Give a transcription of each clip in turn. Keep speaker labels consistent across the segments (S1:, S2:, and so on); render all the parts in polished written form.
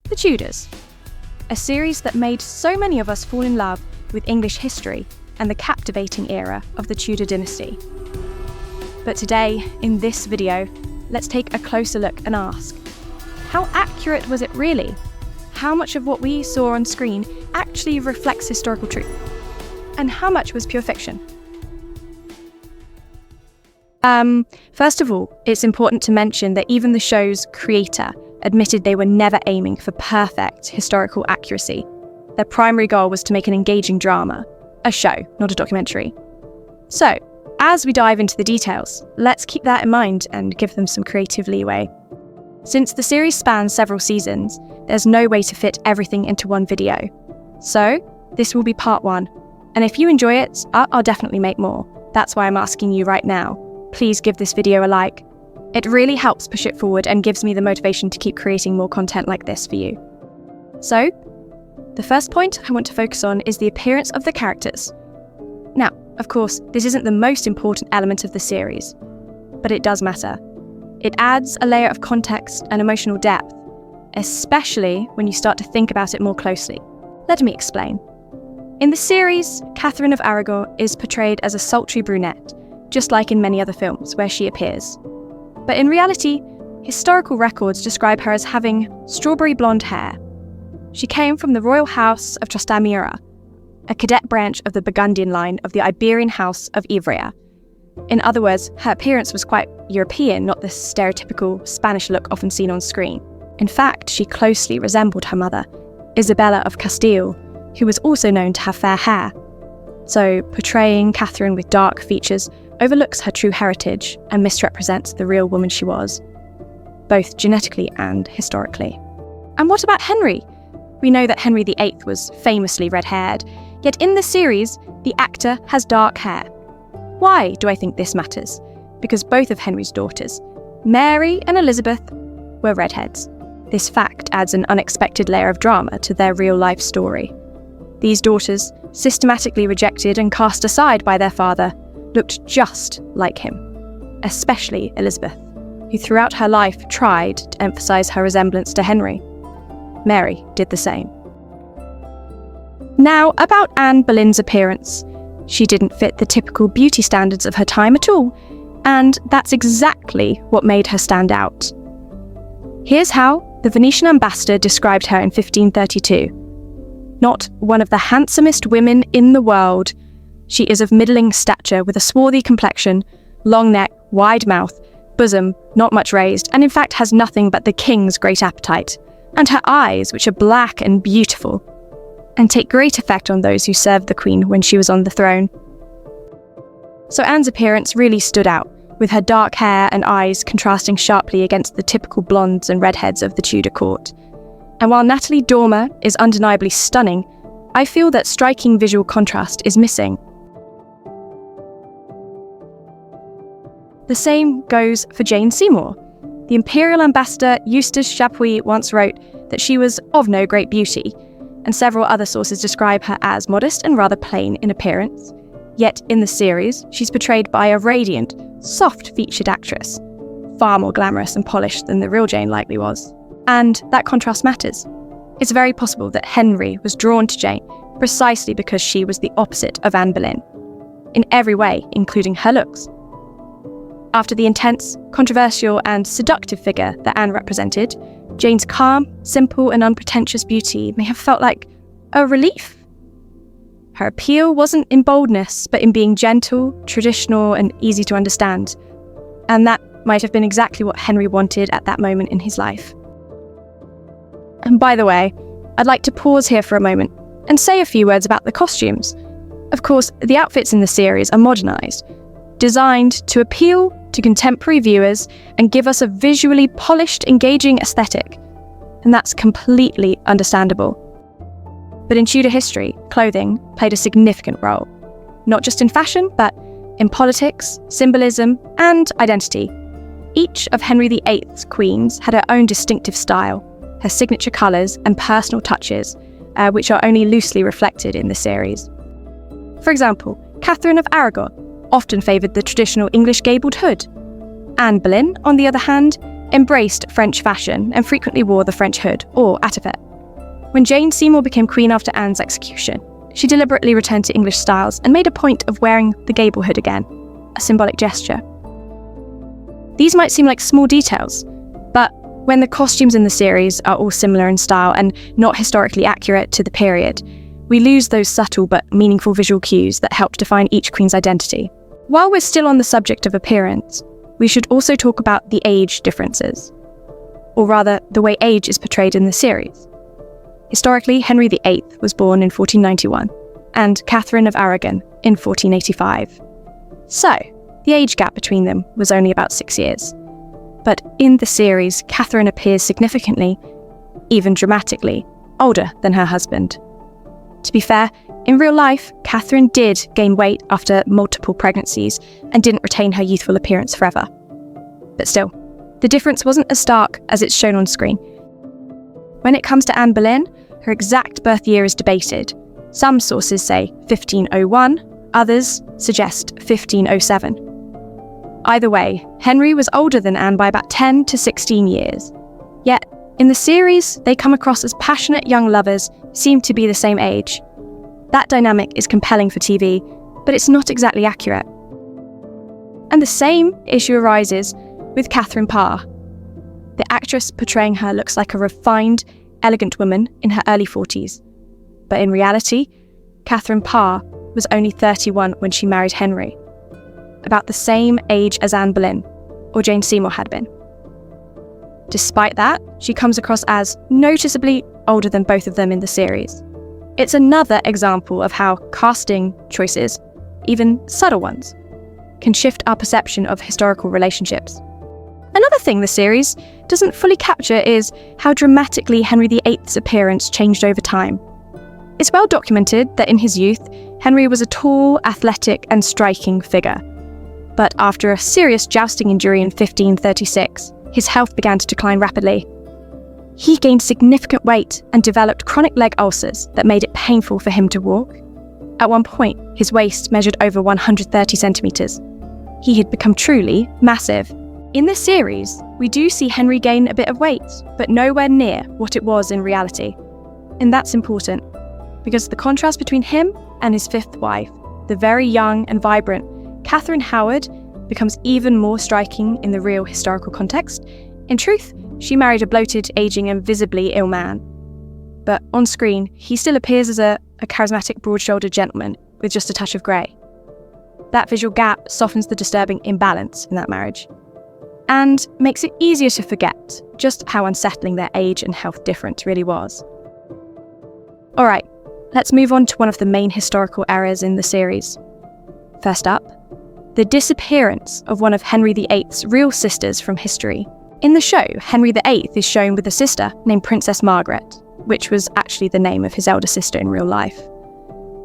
S1: The Tudors, a series that made so many of us fall in love with English history and the captivating era of the Tudor dynasty. But today, in this video, let's take a closer look and ask, how accurate was it really? How much of what we saw on screen actually reflects historical truth? And how much was pure fiction? First of all, it's important to mention that even the show's creator admitted they were never aiming for perfect historical accuracy. Their primary goal was to make an engaging drama, a show, not a documentary. So, as we dive into the details, let's keep that in mind and give them some creative leeway. Since the series spans several seasons, there's no way to fit everything into one video. So, this will be part 1. And if you enjoy it, I'll definitely make more. That's why I'm asking you right now. Please give this video a like. It really helps push it forward and gives me the motivation to keep creating more content like this for you. So, the first point I want to focus on is the appearance of the characters. Now, of course, this isn't the most important element of the series, but it does matter. It adds a layer of context and emotional depth, especially when you start to think about it more closely. Let me explain. In the series, Catherine of Aragon is portrayed as a sultry brunette, just like in many other films where she appears. But in reality, historical records describe her as having strawberry blonde hair. She came from the royal house of Trastamara, a cadet branch of the Burgundian line of the Iberian house of Ivrea. In other words, her appearance was quite European, not the stereotypical Spanish look often seen on screen. In fact, she closely resembled her mother, Isabella of Castile, who was also known to have fair hair. So, portraying Catherine with dark features overlooks her true heritage and misrepresents the real woman she was, both genetically and historically. And what about Henry? We know that Henry VIII was famously red-haired, yet in the series, the actor has dark hair. Why do I think this matters? Because both of Henry's daughters, Mary and Elizabeth, were redheads. This fact adds an unexpected layer of drama to their real-life story. These daughters, systematically rejected and cast aside by their father, looked just like him, especially Elizabeth, who throughout her life tried to emphasize her resemblance to Henry. Mary did the same. Now, about Anne Boleyn's appearance. She didn't fit the typical beauty standards of her time at all, and that's exactly what made her stand out. Here's how the Venetian ambassador described her in 1532. Not one of the handsomest women in the world, she is of middling stature with a swarthy complexion, long neck, wide mouth, bosom not much raised, and in fact has nothing but the king's great appetite, and her eyes, which are black and beautiful, and take great effect on those who served the queen when she was on the throne. So Anne's appearance really stood out, with her dark hair and eyes contrasting sharply against the typical blondes and redheads of the Tudor court. And while Natalie Dormer is undeniably stunning, I feel that striking visual contrast is missing. The same goes for Jane Seymour. The imperial ambassador Eustace Chapuis once wrote that she was of no great beauty, and several other sources describe her as modest and rather plain in appearance. Yet in the series, she's portrayed by a radiant, soft-featured actress, far more glamorous and polished than the real Jane likely was. And that contrast matters. It's very possible that Henry was drawn to Jane precisely because she was the opposite of Anne Boleyn, in every way, including her looks. After the intense, controversial and seductive figure that Anne represented, Jane's calm, simple and unpretentious beauty may have felt like a relief. Her appeal wasn't in boldness, but in being gentle, traditional and easy to understand. And that might have been exactly what Henry wanted at that moment in his life. And by the way, I'd like to pause here for a moment and say a few words about the costumes. Of course, the outfits in the series are modernised, designed to appeal to contemporary viewers and give us a visually polished, engaging aesthetic. And that's completely understandable. But in Tudor history, clothing played a significant role, not just in fashion, but in politics, symbolism, and identity. Each of Henry VIII's queens had her own distinctive style, her signature colours and personal touches, which are only loosely reflected in the series. For example, Catherine of Aragon often favoured the traditional English gabled hood. Anne Boleyn, on the other hand, embraced French fashion and frequently wore the French hood or attifet. When Jane Seymour became queen after Anne's execution, she deliberately returned to English styles and made a point of wearing the gable hood again, a symbolic gesture. These might seem like small details, but when the costumes in the series are all similar in style and not historically accurate to the period, we lose those subtle but meaningful visual cues that help define each queen's identity. While we're still on the subject of appearance, we should also talk about the age differences, or rather, the way age is portrayed in the series. Historically, Henry VIII was born in 1491, and Catherine of Aragon in 1485. So, the age gap between them was only about 6 years. But in the series, Catherine appears significantly, even dramatically, older than her husband. To be fair, in real life, Catherine did gain weight after multiple pregnancies and didn't retain her youthful appearance forever. But still, the difference wasn't as stark as it's shown on screen. When it comes to Anne Boleyn, her exact birth year is debated. Some sources say 1501, others suggest 1507. Either way, Henry was older than Anne by about 10 to 16 years. Yet, in the series, they come across as passionate young lovers who seem to be the same age. That dynamic is compelling for TV, but it's not exactly accurate. And the same issue arises with Catherine Parr. The actress portraying her looks like a refined, elegant woman in her early 40s. But in reality, Catherine Parr was only 31 when she married Henry, about the same age as Anne Boleyn, or Jane Seymour had been. Despite that, she comes across as noticeably older than both of them in the series. It's another example of how casting choices, even subtle ones, can shift our perception of historical relationships. Another thing the series doesn't fully capture is how dramatically Henry VIII's appearance changed over time. It's well documented that in his youth, Henry was a tall, athletic, and striking figure. But after a serious jousting injury in 1536, his health began to decline rapidly. He gained significant weight and developed chronic leg ulcers that made it painful for him to walk. At one point, his waist measured over 130 centimetres. He had become truly massive. In this series, we do see Henry gain a bit of weight, but nowhere near what it was in reality. And that's important, because the contrast between him and his fifth wife, the very young and vibrant Catherine Howard, becomes even more striking in the real historical context. In truth, she married a bloated, aging and visibly ill man. But on screen, he still appears as a charismatic, broad-shouldered gentleman with just a touch of grey. That visual gap softens the disturbing imbalance in that marriage, and makes it easier to forget just how unsettling their age and health difference really was. Alright, let's move on to one of the main historical errors in the series. First up, the disappearance of one of Henry VIII's real sisters from history. In the show, Henry VIII is shown with a sister named Princess Margaret, which was actually the name of his elder sister in real life.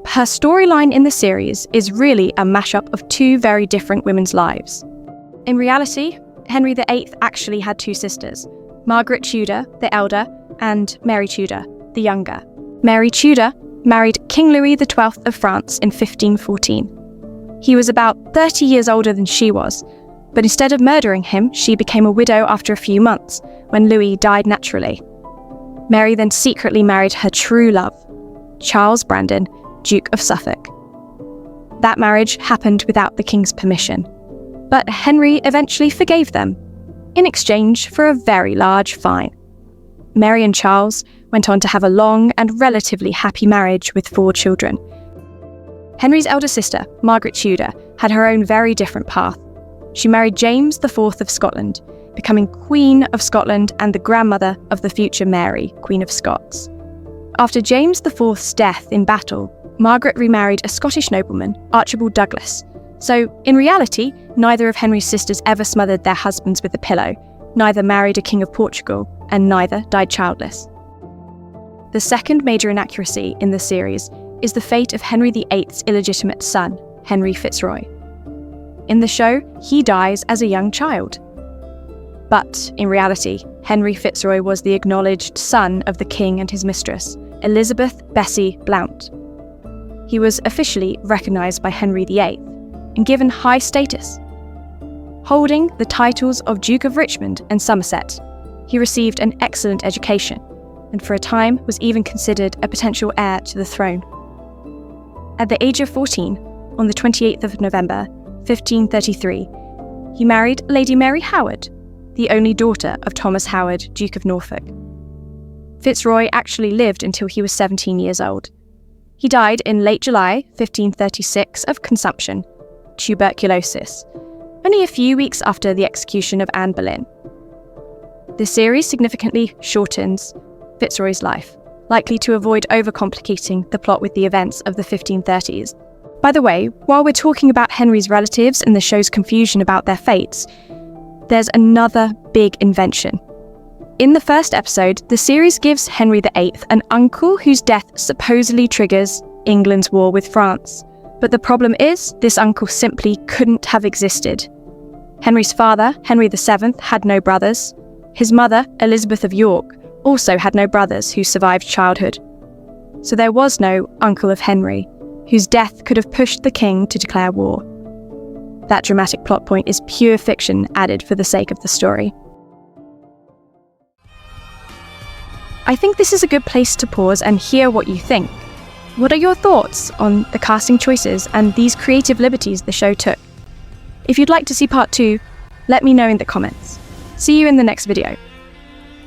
S1: Her storyline in the series is really a mashup of two very different women's lives. In reality, Henry VIII actually had two sisters, Margaret Tudor, the elder, and Mary Tudor, the younger. Mary Tudor married King Louis XII of France in 1514. He was about 30 years older than she was, but instead of murdering him, she became a widow after a few months, when Louis died naturally. Mary then secretly married her true love, Charles Brandon, Duke of Suffolk. That marriage happened without the king's permission, but Henry eventually forgave them, in exchange for a very large fine. Mary and Charles went on to have a long and relatively happy marriage with 4 children. Henry's elder sister, Margaret Tudor, had her own very different path. She married James IV of Scotland, becoming Queen of Scotland and the grandmother of the future Mary, Queen of Scots. After James IV's death in battle, Margaret remarried a Scottish nobleman, Archibald Douglas. So, in reality, neither of Henry's sisters ever smothered their husbands with a pillow, neither married a king of Portugal, and neither died childless. The second major inaccuracy in the series is the fate of Henry VIII's illegitimate son, Henry Fitzroy. In the show, he dies as a young child. But, in reality, Henry Fitzroy was the acknowledged son of the king and his mistress, Elizabeth Bessie Blount. He was officially recognised by Henry VIII and given high status. holding the titles of Duke of Richmond and Somerset. He received an excellent education, and for a time was even considered a potential heir to the throne. At the age of 14, on the 28th of November, 1533, he married Lady Mary Howard, the only daughter of Thomas Howard, Duke of Norfolk. Fitzroy actually lived until he was 17 years old. He died in late July 1536 of consumption, tuberculosis, only a few weeks after the execution of Anne Boleyn. The series significantly shortens Fitzroy's life, likely to avoid overcomplicating the plot with the events of the 1530s. By the way, while we're talking about Henry's relatives and the show's confusion about their fates, there's another big invention. In the first episode, the series gives Henry VIII an uncle whose death supposedly triggers England's war with France. But the problem is, this uncle simply couldn't have existed. Henry's father, Henry VII, had no brothers. His mother, Elizabeth of York, also had no brothers who survived childhood. So there was no uncle of Henry, whose death could have pushed the king to declare war. That dramatic plot point is pure fiction added for the sake of the story. I think this is a good place to pause and hear what you think. What are your thoughts on the casting choices and these creative liberties the show took? If you'd like to see part 2, let me know in the comments. See you in the next video.